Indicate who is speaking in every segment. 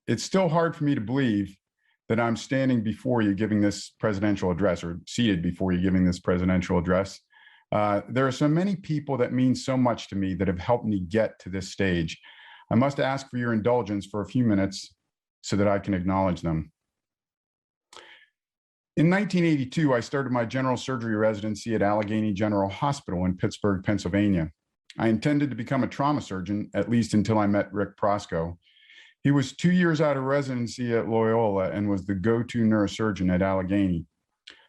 Speaker 1: It's still hard for me to believe that I'm standing before you giving this presidential address, or seated before you giving this presidential address. There are so many people that mean so much to me that have helped me get to this stage. I must ask for your indulgence for a few minutes so that I can acknowledge them. In 1982, I started my general surgery residency at Allegheny General Hospital in Pittsburgh, Pennsylvania. I intended to become a trauma surgeon, at least until I met Rick Prosko. He was 2 years out of residency at Loyola and was the go-to neurosurgeon at Allegheny.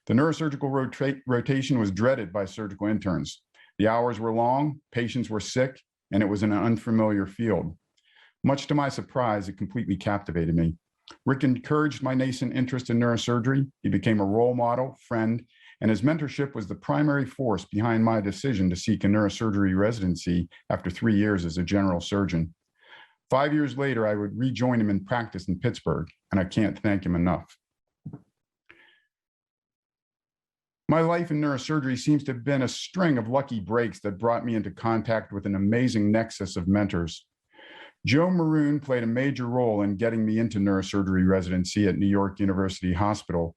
Speaker 1: The neurosurgical rotation was dreaded by surgical interns. The hours were long, patients were sick, and it was an unfamiliar field. Much to my surprise, it completely captivated me. Rick encouraged my nascent interest in neurosurgery. He became a role model, friend, and his mentorship was the primary force behind my decision to seek a neurosurgery residency after 3 years as a general surgeon. 5 years later, I would rejoin him in practice in Pittsburgh, and I can't thank him enough. My life in neurosurgery seems to have been a string of lucky breaks that brought me into contact with an amazing nexus of mentors. Joe Maroon played a major role in getting me into neurosurgery residency at New York University Hospital.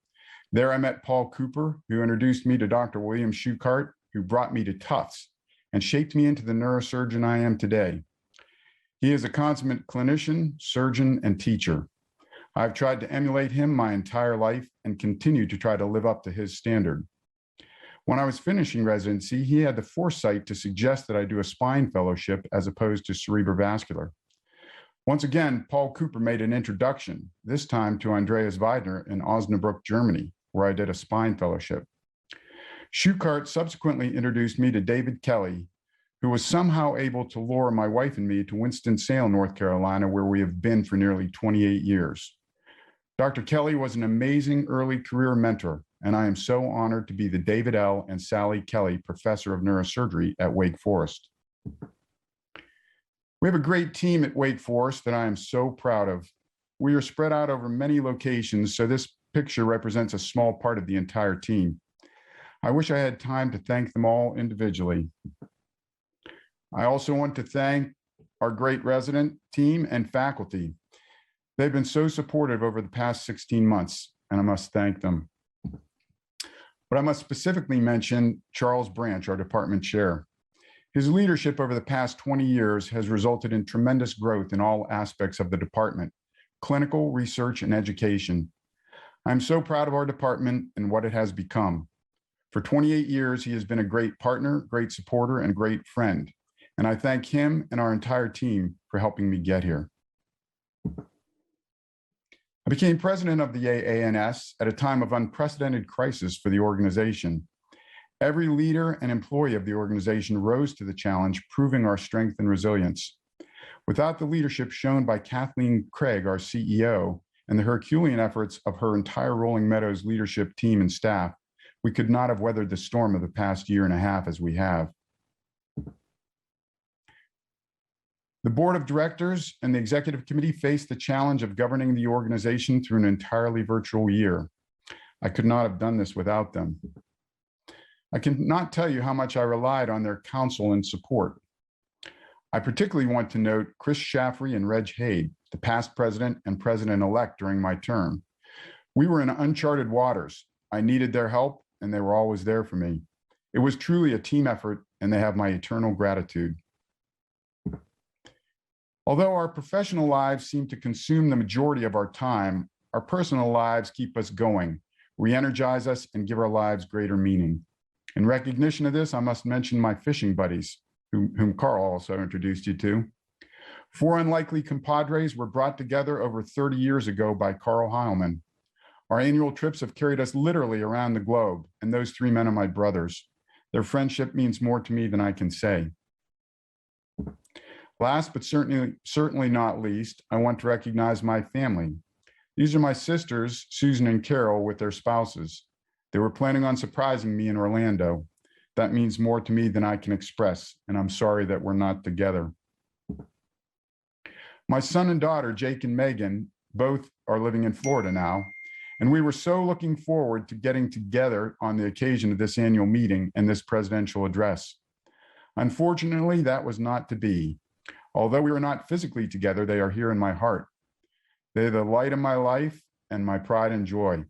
Speaker 1: There I met Paul Cooper, who introduced me to Dr. William Schuchart, who brought me to Tufts and shaped me into the neurosurgeon I am today. He is a consummate clinician, surgeon, and teacher. I've tried to emulate him my entire life and continue to try to live up to his standard. When I was finishing residency, he had the foresight to suggest that I do a spine fellowship as opposed to cerebrovascular. Once again, Paul Cooper made an introduction, this time to Andreas Weidner in Osnabrück, Germany, where I did a spine fellowship. Schuchart subsequently introduced me to David Kelly, who was somehow able to lure my wife and me to Winston-Salem, North Carolina, where we have been for nearly 28 years. Dr. Kelly was an amazing early career mentor, and I am so honored to be the David L. and Sally Kelly Professor of Neurosurgery at Wake Forest. We have a great team at Wake Forest that I am so proud of. We are spread out over many locations, so this picture represents a small part of the entire team. I wish I had time to thank them all individually. I also want to thank our great resident team and faculty. They've been so supportive over the past 16 months, and I must thank them. But I must specifically mention Charles Branch, our department chair. His leadership over the past 20 years has resulted in tremendous growth in all aspects of the department, clinical, research, and education. I'm so proud of our department and what it has become. For 28 years, he has been a great partner, great supporter, and great friend. And I thank him and our entire team for helping me get here. I became president of the AANS at a time of unprecedented crisis for the organization. Every leader and employee of the organization rose to the challenge, proving our strength and resilience. Without the leadership shown by Kathleen Craig, our CEO, and the Herculean efforts of her entire Rolling Meadows leadership team and staff, we could not have weathered the storm of the past year and a half as we have. The board of directors and the executive committee faced the challenge of governing the organization through an entirely virtual year. I could not have done this without them. I cannot tell you how much I relied on their counsel and support. I particularly want to note Chris Shaffrey and Reg Haid, the past president and president-elect during my term. We were in uncharted waters. I needed their help, and they were always there for me. It was truly a team effort, and they have my eternal gratitude. Although our professional lives seem to consume the majority of our time, our personal lives keep us going, re-energize us, and give our lives greater meaning. In recognition of this, I must mention my fishing buddies, whom Carl also introduced you to. 4 unlikely compadres were brought together over 30 years ago by Carl Heilman. Our annual trips have carried us literally around the globe, and those 3 men are my brothers. Their friendship means more to me than I can say. Last but certainly not least, I want to recognize my family. These are my sisters, Susan and Carol, with their spouses. They were planning on surprising me in Orlando. That means more to me than I can express, and I'm sorry that we're not together. My son and daughter, Jake and Megan, both are living in Florida now, and we were so looking forward to getting together on the occasion of this annual meeting and this presidential address. Unfortunately, that was not to be. Although we were not physically together, they are here in my heart. They're the light of my life and my pride and joy.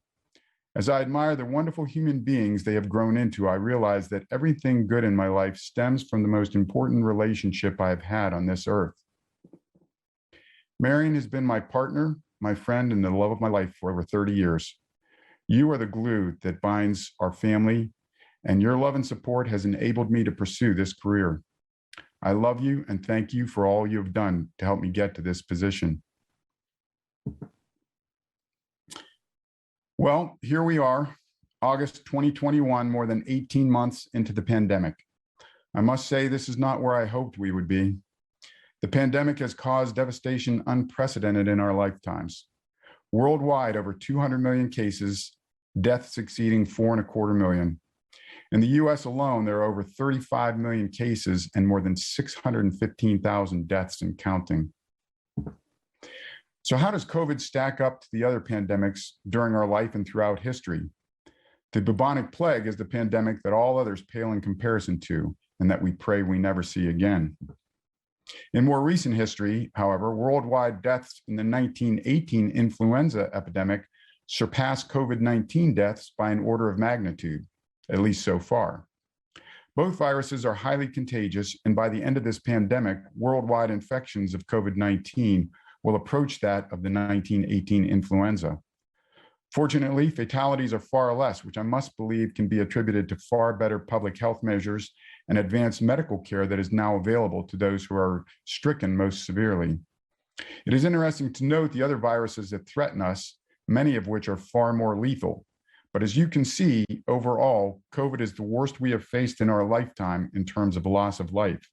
Speaker 1: As I admire the wonderful human beings they have grown into, I realize that everything good in my life stems from the most important relationship I have had on this earth. Marion has been my partner, my friend, and the love of my life for over 30 years. You are the glue that binds our family, and your love and support has enabled me to pursue this career. I love you and thank you for all you have done to help me get to this position. Well, here we are, August 2021, more than 18 months into the pandemic. I must say this is not where I hoped we would be. The pandemic has caused devastation unprecedented in our lifetimes. Worldwide, over 200 million cases, deaths exceeding 4.25 million. In the US alone, there are over 35 million cases and more than 615,000 deaths and counting. So how does COVID stack up to the other pandemics during our life and throughout history? The bubonic plague is the pandemic that all others pale in comparison to, and that we pray we never see again. In more recent history, however, worldwide deaths in the 1918 influenza epidemic surpassed COVID-19 deaths by an order of magnitude, at least so far. Both viruses are highly contagious, and by the end of this pandemic, worldwide infections of COVID-19 will approach that of the 1918 influenza. Fortunately, fatalities are far less, which I must believe can be attributed to far better public health measures and advanced medical care that is now available to those who are stricken most severely. It is interesting to note the other viruses that threaten us, many of which are far more lethal. But as you can see, overall, COVID is the worst we have faced in our lifetime in terms of loss of life.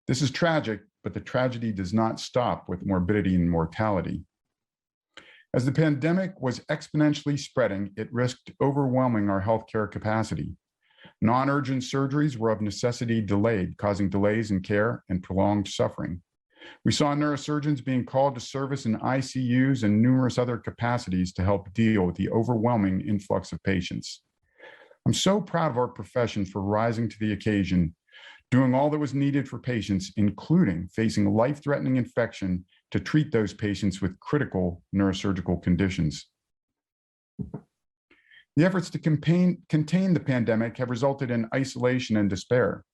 Speaker 1: This is tragic, but the tragedy does not stop with morbidity and mortality. As the pandemic was exponentially spreading, it risked overwhelming our healthcare capacity. Non-urgent surgeries were of necessity delayed, causing delays in care and prolonged suffering. We saw neurosurgeons being called to service in ICUs and numerous other capacities to help deal with the overwhelming influx of patients. I'm so proud of our profession for rising to the occasion, doing all that was needed for patients, including facing life-threatening infection to treat those patients with critical neurosurgical conditions. The efforts to contain the pandemic have resulted in isolation and despair.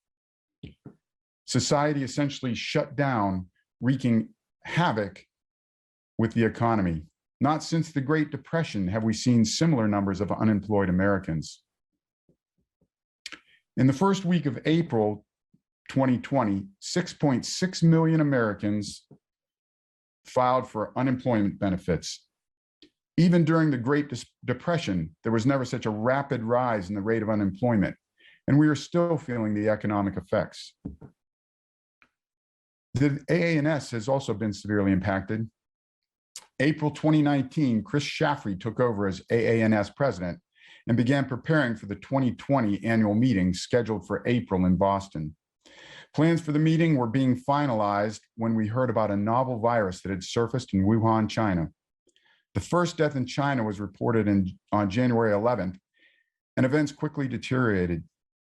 Speaker 1: Society essentially shut down, wreaking havoc with the economy. Not since the Great Depression have we seen similar numbers of unemployed Americans. In the first week of April 2020, 6.6 million Americans filed for unemployment benefits. Even during the Great Depression, there was never such a rapid rise in the rate of unemployment, and we are still feeling the economic effects. The AANS has also been severely impacted. April 2019, Chris Shaffrey took over as AANS president and began preparing for the 2020 annual meeting scheduled for April in Boston. Plans for the meeting were being finalized when we heard about a novel virus that had surfaced in Wuhan, China. The first death in China was reported on January 11th, and events quickly deteriorated.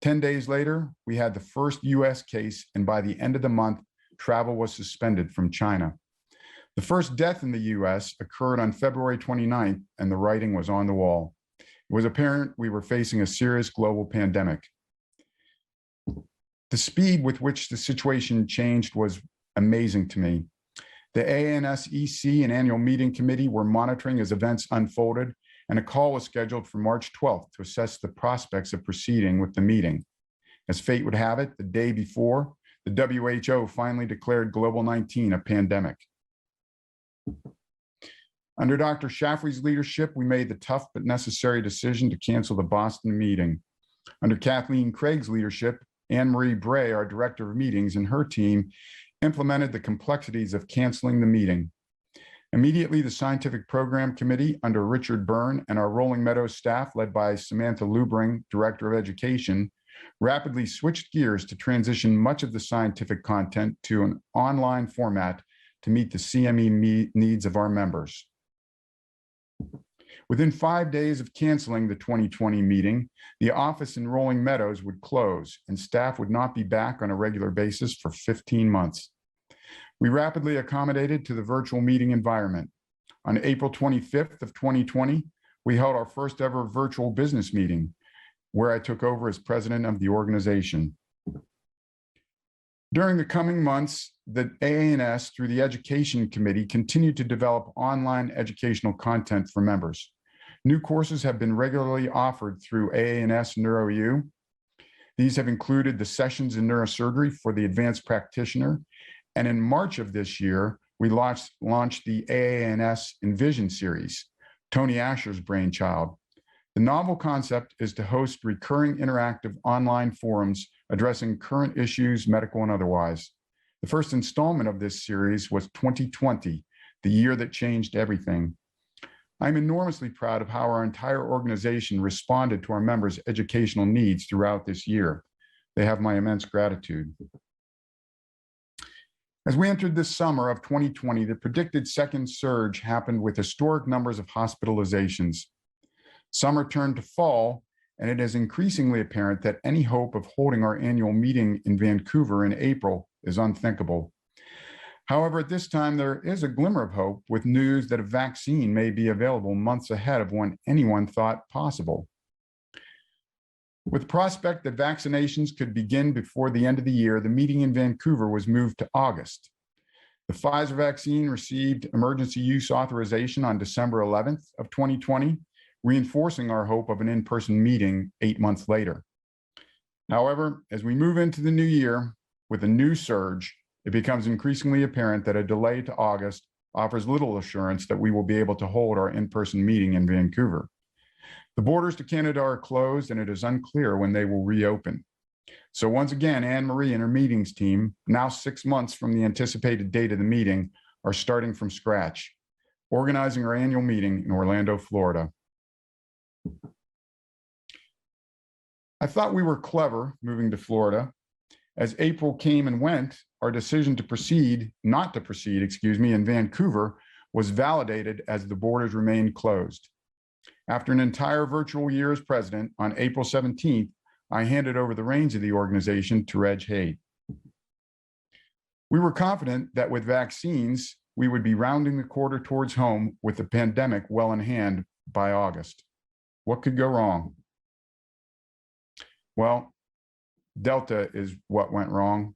Speaker 1: 10 days later, we had the first US case, and by the end of the month, travel was suspended from China. The first death in the US occurred on February 29th, and the writing was on the wall. It was apparent we were facing a serious global pandemic. The speed with which the situation changed was amazing to me. The AANS EC and annual meeting committee were monitoring as events unfolded, and a call was scheduled for March 12th to assess the prospects of proceeding with the meeting. As fate would have it, the day before, the WHO finally declared COVID-19 a pandemic. Under Dr. Shaffrey's leadership, we made the tough but necessary decision to cancel the Boston meeting. Under Kathleen Craig's leadership, Anne-Marie Bray, our director of meetings, and her team implemented the complexities of canceling the meeting. Immediately, the Scientific Program Committee under Richard Byrne and our Rolling Meadows staff, led by Samantha Lubring, Director of Education, rapidly switched gears to transition much of the scientific content to an online format to meet the CME needs of our members. Within 5 days of canceling the 2020 meeting, the office in Rolling Meadows would close and staff would not be back on a regular basis for 15 months. We rapidly accommodated to the virtual meeting environment. On April 25th of 2020, we held our first ever virtual business meeting, where I took over as president of the organization. During the coming months, the AANS, through the Education Committee, continued to develop online educational content for members. New courses have been regularly offered through AANS NeuroU. These have included the Sessions in Neurosurgery for the Advanced Practitioner, and in March of this year, we launched the AANS Envision series, Tony Asher's brainchild. The novel concept is to host recurring interactive online forums addressing current issues, medical and otherwise. The first installment of this series was 2020, the year that changed everything. I'm enormously proud of how our entire organization responded to our members' educational needs throughout this year. They have my immense gratitude. As we entered this summer of 2020, the predicted second surge happened with historic numbers of hospitalizations. Summer turned to fall, and it is increasingly apparent that any hope of holding our annual meeting in Vancouver in April is unthinkable. However, at this time, there is a glimmer of hope with news that a vaccine may be available months ahead of when anyone thought possible. With the prospect that vaccinations could begin before the end of the year, the meeting in Vancouver was moved to August. The Pfizer vaccine received emergency use authorization on December 11th of 2020, reinforcing our hope of an in-person meeting 8 months later. However, as we move into the new year with a new surge, it becomes increasingly apparent that a delay to August offers little assurance that we will be able to hold our in-person meeting in Vancouver. The borders to Canada are closed, and it is unclear when they will reopen. So once again, Anne-Marie and her meetings team, now 6 months from the anticipated date of the meeting, are starting from scratch, organizing our annual meeting in Orlando, Florida. I thought we were clever moving to Florida. As April came and went, our decision to not to proceed, in Vancouver was validated as the borders remained closed. After an entire virtual year as president, on April 17th, I handed over the reins of the organization to Reg Haight. We were confident that with vaccines, we would be rounding the corner towards home with the pandemic well in hand by August. What could go wrong? Well, Delta is what went wrong.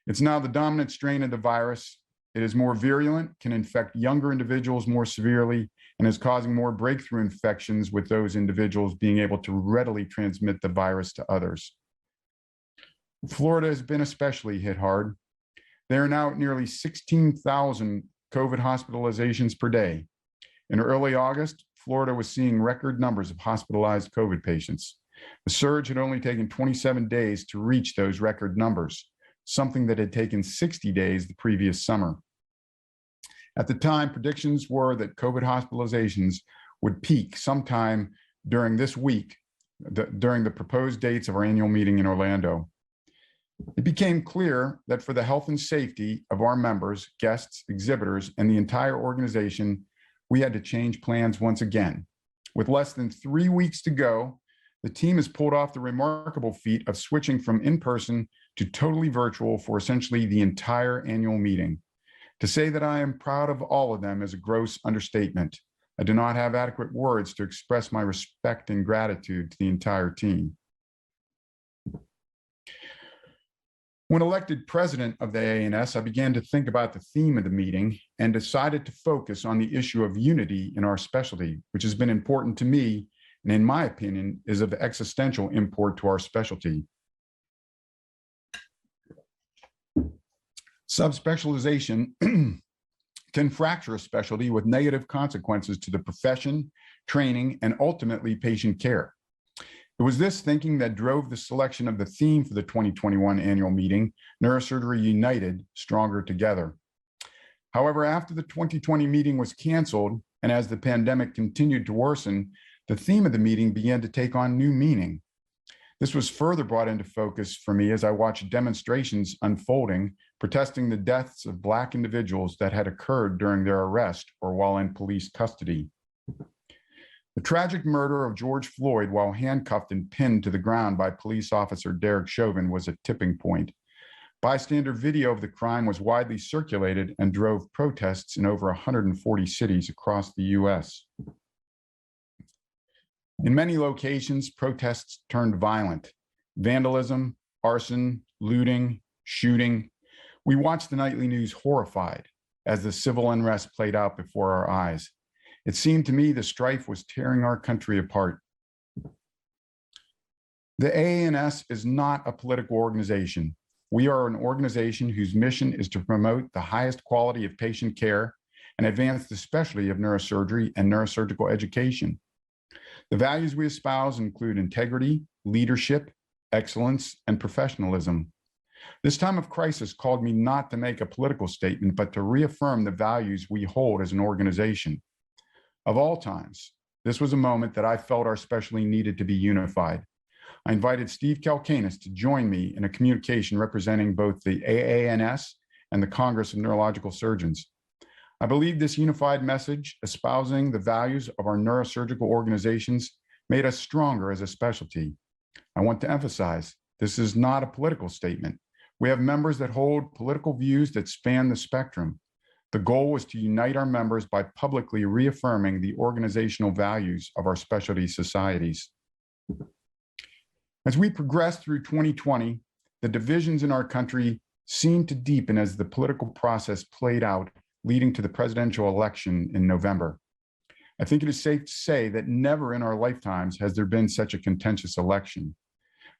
Speaker 1: It's now the dominant strain of the virus. It is more virulent, can infect younger individuals more severely, and is causing more breakthrough infections, with those individuals being able to readily transmit the virus to others. Florida has been especially hit hard. They are now at nearly 16,000 COVID hospitalizations per day. In early August, Florida was seeing record numbers of hospitalized COVID patients. The surge had only taken 27 days to reach those record numbers, something that had taken 60 days the previous summer. At the time, predictions were that COVID hospitalizations would peak sometime during this week, during the proposed dates of our annual meeting in Orlando. It became clear that for the health and safety of our members, guests, exhibitors, and the entire organization, we had to change plans once again. With less than 3 weeks to go, the team has pulled off the remarkable feat of switching from in-person to totally virtual for essentially the entire annual meeting. To say that I am proud of all of them is a gross understatement. I do not have adequate words to express my respect and gratitude to the entire team. When elected president of the AANS, I began to think about the theme of the meeting and decided to focus on the issue of unity in our specialty, which has been important to me and, in my opinion, is of existential import to our specialty. Subspecialization can fracture a specialty with negative consequences to the profession, training, and ultimately patient care. It was this thinking that drove the selection of the theme for the 2021 annual meeting, Neurosurgery United, Stronger Together. However, after the 2020 meeting was canceled, and as the pandemic continued to worsen, the theme of the meeting began to take on new meaning. This was further brought into focus for me as I watched demonstrations unfolding, protesting the deaths of Black individuals that had occurred during their arrest or while in police custody. The tragic murder of George Floyd while handcuffed and pinned to the ground by police officer Derek Chauvin was a tipping point. Bystander video of the crime was widely circulated and drove protests in over 140 cities across the US. In many locations, protests turned violent. Vandalism, arson, looting, shooting. We watched the nightly news horrified as the civil unrest played out before our eyes. It seemed to me the strife was tearing our country apart. The AANS is not a political organization. We are an organization whose mission is to promote the highest quality of patient care and advance the specialty of neurosurgery and neurosurgical education. The values we espouse include integrity, leadership, excellence, and professionalism. This time of crisis called me not to make a political statement, but to reaffirm the values we hold as an organization. Of all times, this was a moment that I felt our specialty needed to be unified. I invited Steve Kalkanis to join me in a communication representing both the AANS and the Congress of Neurological Surgeons. I believe this unified message, espousing the values of our neurosurgical organizations, made us stronger as a specialty. I want to emphasize, this is not a political statement. We have members that hold political views that span the spectrum. The goal was to unite our members by publicly reaffirming the organizational values of our specialty societies. As we progressed through 2020, the divisions in our country seemed to deepen as the political process played out, leading to the presidential election in November. I think it is safe to say that never in our lifetimes has there been such a contentious election.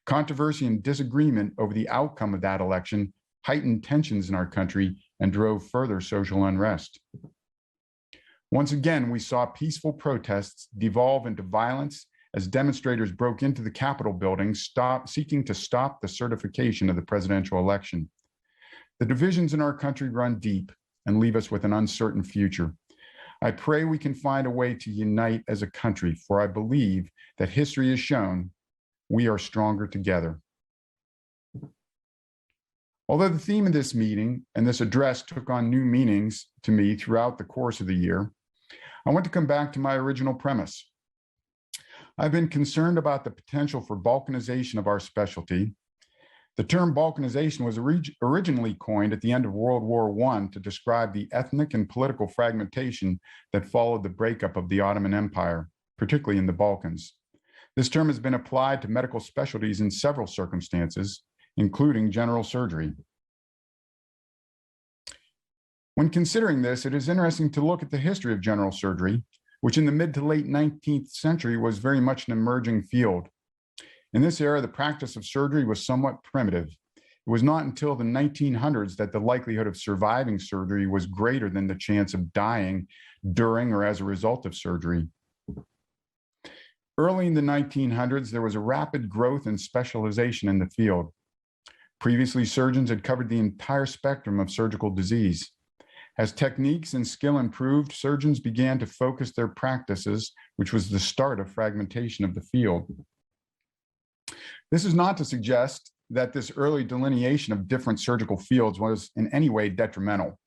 Speaker 1: Controversy and disagreement over the outcome of that election heightened tensions in our country and drove further social unrest. Once again, we saw peaceful protests devolve into violence as demonstrators broke into the Capitol building, seeking to stop the certification of the presidential election. The divisions in our country run deep and leave us with an uncertain future. I pray we can find a way to unite as a country, for I believe that history has shown we are stronger together. Although the theme of this meeting and this address took on new meanings to me throughout the course of the year, I want to come back to my original premise. I've been concerned about the potential for balkanization of our specialty. The term balkanization was originally coined at the end of World War I to describe the ethnic and political fragmentation that followed the breakup of the Ottoman Empire, particularly in the Balkans. This term has been applied to medical specialties in several circumstances, including general surgery. When considering this, it is interesting to look at the history of general surgery, which in the mid to late 19th century was very much an emerging field. In this era, the practice of surgery was somewhat primitive. It was not until the 1900s that the likelihood of surviving surgery was greater than the chance of dying during or as a result of surgery. Early in the 1900s, there was a rapid growth and specialization in the field. Previously, surgeons had covered the entire spectrum of surgical disease. As techniques and skill improved, surgeons began to focus their practices, which was the start of fragmentation of the field. This is not to suggest that this early delineation of different surgical fields was in any way detrimental.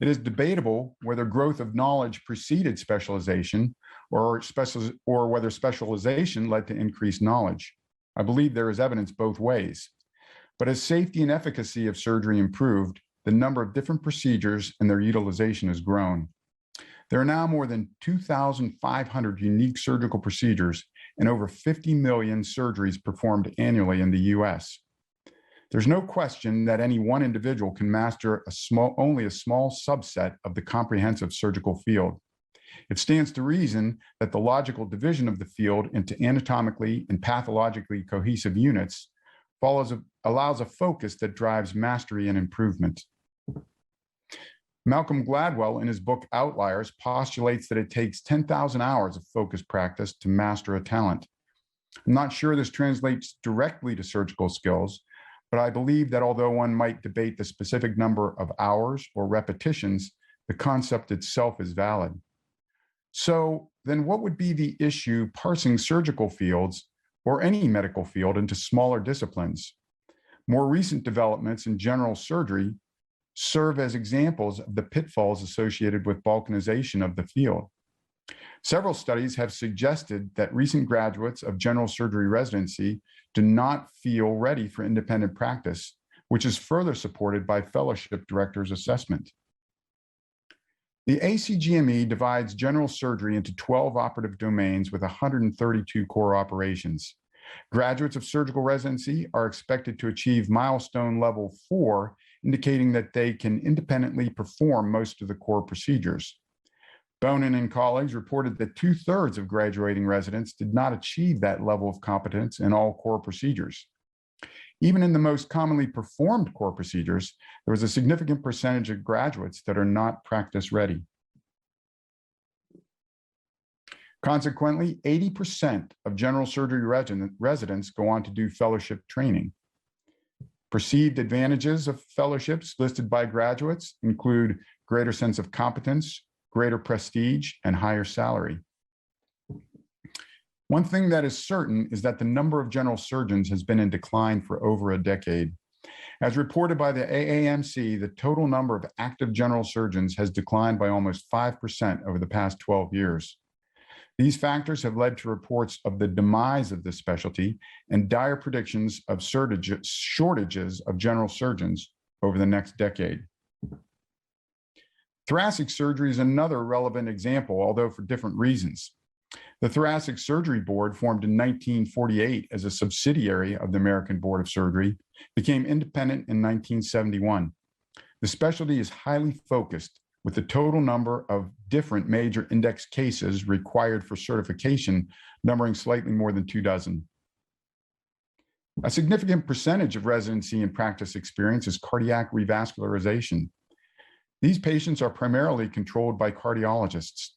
Speaker 1: It is debatable whether growth of knowledge preceded specialization or whether specialization led to increased knowledge. I believe there is evidence both ways. But as safety and efficacy of surgery improved, the number of different procedures and their utilization has grown. There are now more than 2,500 unique surgical procedures and over 50 million surgeries performed annually in the US. There's no question that any one individual can master only a small subset of the comprehensive surgical field. It stands to reason that the logical division of the field into anatomically and pathologically cohesive units allows a focus that drives mastery and improvement. Malcolm Gladwell, in his book Outliers, postulates that it takes 10,000 hours of focused practice to master a talent. I'm not sure this translates directly to surgical skills, but I believe that although one might debate the specific number of hours or repetitions, the concept itself is valid. So then what would be the issue parsing surgical fields or any medical field into smaller disciplines? More recent developments in general surgery serve as examples of the pitfalls associated with balkanization of the field. Several studies have suggested that recent graduates of general surgery residency do not feel ready for independent practice, which is further supported by fellowship director's assessment. The ACGME divides general surgery into 12 operative domains with 132 core operations. Graduates of surgical residency are expected to achieve milestone level 4, indicating that they can independently perform most of the core procedures. Bonin and colleagues reported that 2/3 of graduating residents did not achieve that level of competence in all core procedures. Even in the most commonly performed core procedures, there was a significant percentage of graduates that are not practice ready. Consequently, 80% of general surgery residents go on to do fellowship training. Perceived advantages of fellowships listed by graduates include greater sense of competence, greater prestige, and higher salary. One thing that is certain is that the number of general surgeons has been in decline for over a decade. As reported by the AANS, the total number of active general surgeons has declined by almost 5% over the past 12 years. These factors have led to reports of the demise of this specialty and dire predictions of shortages of general surgeons over the next decade. Thoracic surgery is another relevant example, although for different reasons. The Thoracic Surgery Board, formed in 1948 as a subsidiary of the American Board of Surgery, became independent in 1971. The specialty is highly focused, with the total number of different major index cases required for certification numbering slightly more than 24. A significant percentage of residency and practice experience is cardiac revascularization. These patients are primarily controlled by cardiologists.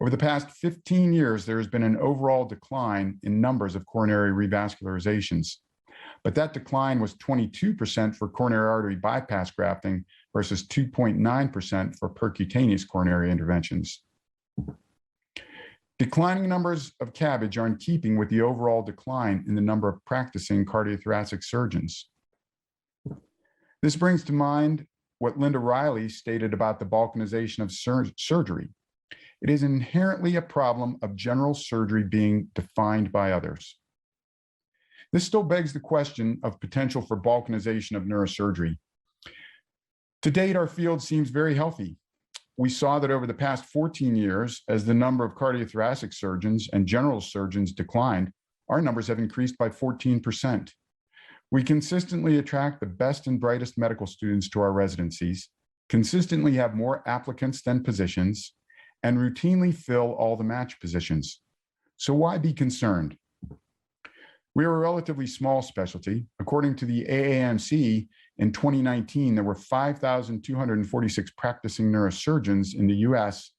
Speaker 1: Over the past 15 years, there has been an overall decline in numbers of coronary revascularizations, but that decline was 22% for coronary artery bypass grafting versus 2.9% for percutaneous coronary interventions. Declining numbers of CABG are in keeping with the overall decline in the number of practicing cardiothoracic surgeons. This brings to mind what Linda Riley stated about the Balkanization of surgery. It is inherently a problem of general surgery being defined by others. This still begs the question of potential for Balkanization of neurosurgery. To date, our field seems very healthy. We saw that over the past 14 years, as the number of cardiothoracic surgeons and general surgeons declined, our numbers have increased by 14%. We consistently attract the best and brightest medical students to our residencies, consistently have more applicants than positions, and routinely fill all the match positions. So why be concerned? We are a relatively small specialty. According to the AANS, in 2019, there were 5,246 practicing neurosurgeons in the US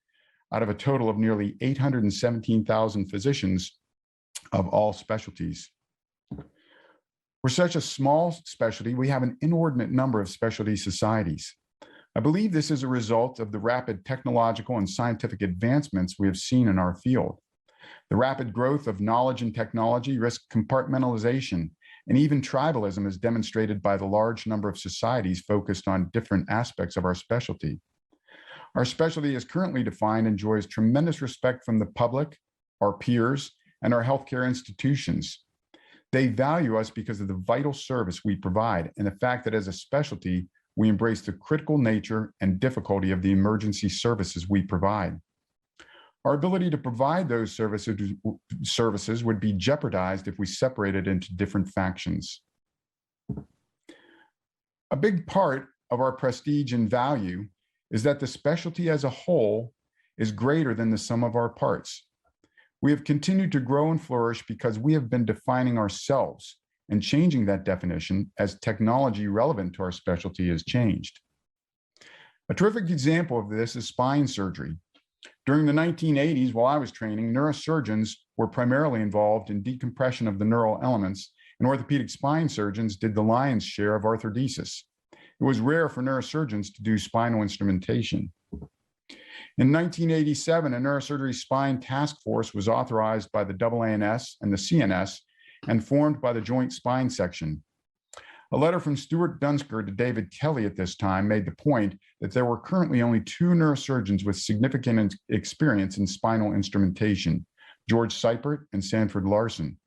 Speaker 1: out of a total of nearly 817,000 physicians of all specialties. We're such a small specialty, we have an inordinate number of specialty societies. I believe this is a result of the rapid technological and scientific advancements we have seen in our field. The rapid growth of knowledge and technology risks compartmentalization, and even tribalism is demonstrated by the large number of societies focused on different aspects of our specialty. Our specialty, as currently defined, enjoys tremendous respect from the public, our peers, and our healthcare institutions. They value us because of the vital service we provide and the fact that as a specialty, we embrace the critical nature and difficulty of the emergency services we provide. Our ability to provide those services would be jeopardized if we separated into different factions. A big part of our prestige and value is that the specialty as a whole is greater than the sum of our parts. We have continued to grow and flourish because we have been defining ourselves and changing that definition as technology relevant to our specialty has changed. A terrific example of this is spine surgery. During the 1980s, while I was training, neurosurgeons were primarily involved in decompression of the neural elements, and orthopedic spine surgeons did the lion's share of arthrodesis. It was rare for neurosurgeons to do spinal instrumentation. In 1987, a neurosurgery spine task force was authorized by the AANS and the CNS and formed by the Joint Spine Section. A letter from Stuart Dunsker to David Kelly at this time made the point that there were currently only 2 neurosurgeons with significant experience in spinal instrumentation, George Seipert and Sanford Larson.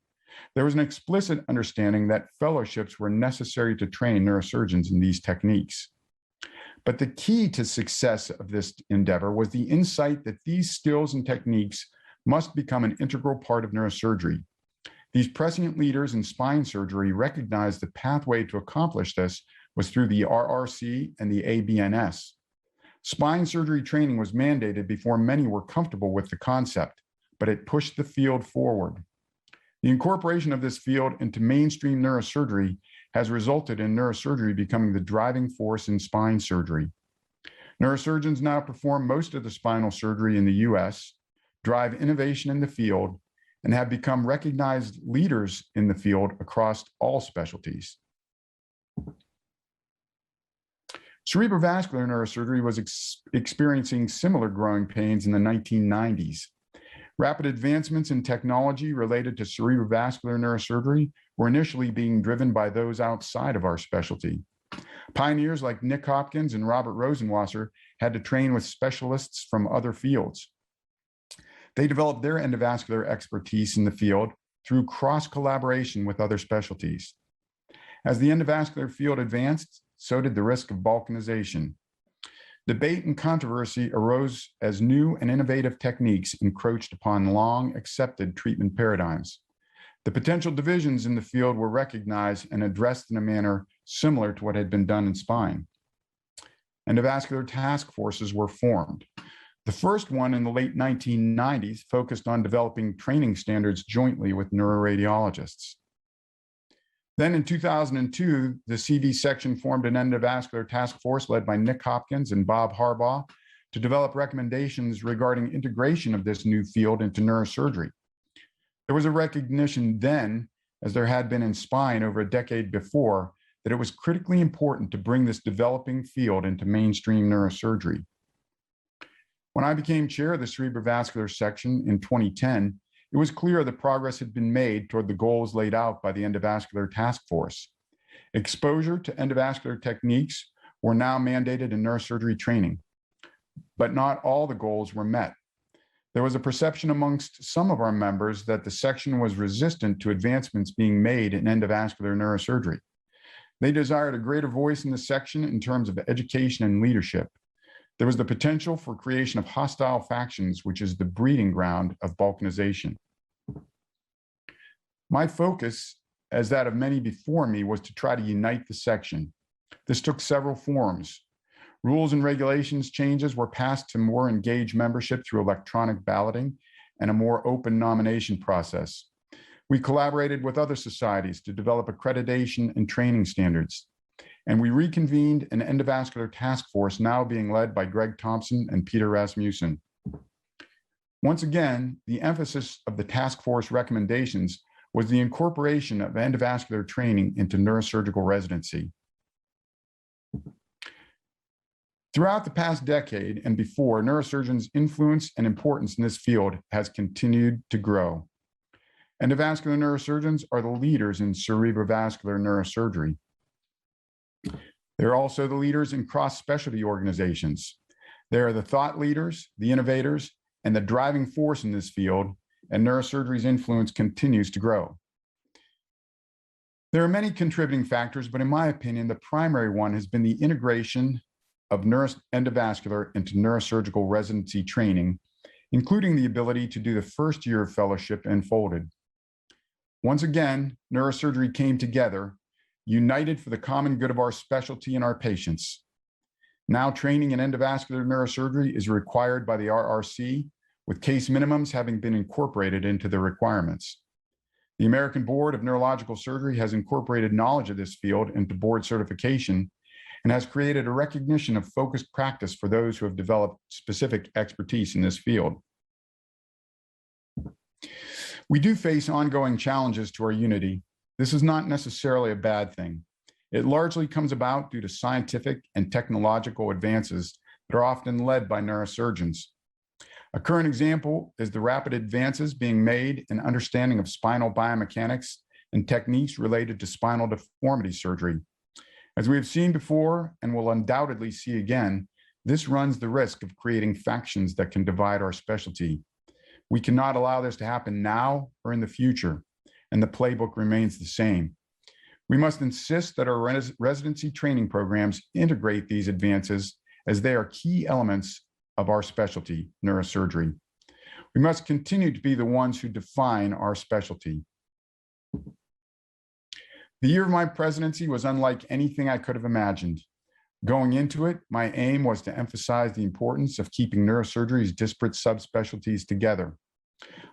Speaker 1: There was an explicit understanding that fellowships were necessary to train neurosurgeons in these techniques. But the key to success of this endeavor was the insight that these skills and techniques must become an integral part of neurosurgery. These prescient leaders in spine surgery recognized the pathway to accomplish this was through the RRC and the AANS. Spine surgery training was mandated before many were comfortable with the concept, but it pushed the field forward. The incorporation of this field into mainstream neurosurgery has resulted in neurosurgery becoming the driving force in spine surgery. Neurosurgeons now perform most of the spinal surgery in the US, drive innovation in the field, and have become recognized leaders in the field across all specialties. Cerebrovascular neurosurgery was experiencing similar growing pains in the 1990s. Rapid advancements in technology related to cerebrovascular neurosurgery were initially being driven by those outside of our specialty. Pioneers like Nick Hopkins and Robert Rosenwasser had to train with specialists from other fields. They developed their endovascular expertise in the field through cross-collaboration with other specialties. As the endovascular field advanced, so did the risk of balkanization. Debate and controversy arose as new and innovative techniques encroached upon long-accepted treatment paradigms. The potential divisions in the field were recognized and addressed in a manner similar to what had been done in spine. Endovascular task forces were formed. The first one in the late 1990s focused on developing training standards jointly with neuroradiologists. Then in 2002, the CV section formed an endovascular task force led by Nick Hopkins and Bob Harbaugh to develop recommendations regarding integration of this new field into neurosurgery. There was a recognition then, as there had been in spine over a decade before, that it was critically important to bring this developing field into mainstream neurosurgery. When I became chair of the cerebrovascular section in 2010, it was clear that progress had been made toward the goals laid out by the endovascular task force. Exposure to endovascular techniques were now mandated in neurosurgery training, but not all the goals were met. There was a perception amongst some of our members that the section was resistant to advancements being made in endovascular neurosurgery. They desired a greater voice in the section in terms of education and leadership. There was the potential for creation of hostile factions, which is the breeding ground of balkanization. My focus, as that of many before me, was to try to unite the section. This took several forms. Rules and regulations changes were passed to more engaged membership through electronic balloting and a more open nomination process. We collaborated with other societies to develop accreditation and training standards. And we reconvened an endovascular task force now being led by Greg Thompson and Peter Rasmussen. Once again, the emphasis of the task force recommendations was the incorporation of endovascular training into neurosurgical residency. Throughout the past decade and before, neurosurgeons' influence and importance in this field has continued to grow. Endovascular neurosurgeons are the leaders in cerebrovascular neurosurgery. They're also the leaders in cross-specialty organizations. They are the thought leaders, the innovators, and the driving force in this field, and neurosurgery's influence continues to grow. There are many contributing factors, but in my opinion, the primary one has been the integration of endovascular into neurosurgical residency training, including the ability to do the first year of fellowship enfolded. Once again, neurosurgery came together, united for the common good of our specialty and our patients. Now training in endovascular neurosurgery is required by the RRC, with case minimums having been incorporated into the requirements. The American Board of Neurological Surgery has incorporated knowledge of this field into board certification and has created a recognition of focused practice for those who have developed specific expertise in this field. We do face ongoing challenges to our unity. This is not necessarily a bad thing. It largely comes about due to scientific and technological advances that are often led by neurosurgeons. A current example is the rapid advances being made in understanding of spinal biomechanics and techniques related to spinal deformity surgery. As we have seen before and will undoubtedly see again, this runs the risk of creating factions that can divide our specialty. We cannot allow this to happen now or in the future. and the playbook remains the same. We must insist that our residency training programs integrate these advances as they are key elements of our specialty, neurosurgery. We must continue to be the ones who define our specialty. The year of my presidency was unlike anything I could have imagined. Going into it, my aim was to emphasize the importance of keeping neurosurgery's disparate subspecialties together.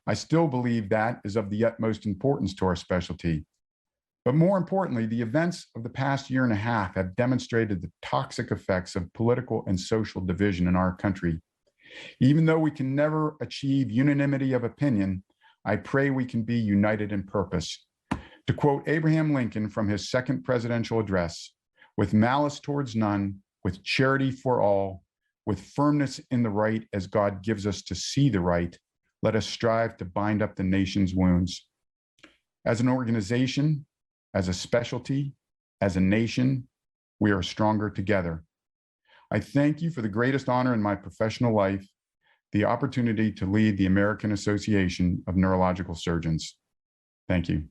Speaker 1: I still believe that is of the utmost importance to our specialty. But more importantly, the events of the past year and a half have demonstrated the toxic effects of political and social division in our country. Even though we can never achieve unanimity of opinion, I pray we can be united in purpose. To quote Abraham Lincoln from his second presidential address, "With malice towards none, with charity for all, with firmness in the right as God gives us to see the right, let us strive to bind up the nation's wounds." As an organization, as a specialty, as a nation, we are stronger together. I thank you for the greatest honor in my professional life, the opportunity to lead the American Association of Neurological Surgeons. Thank you.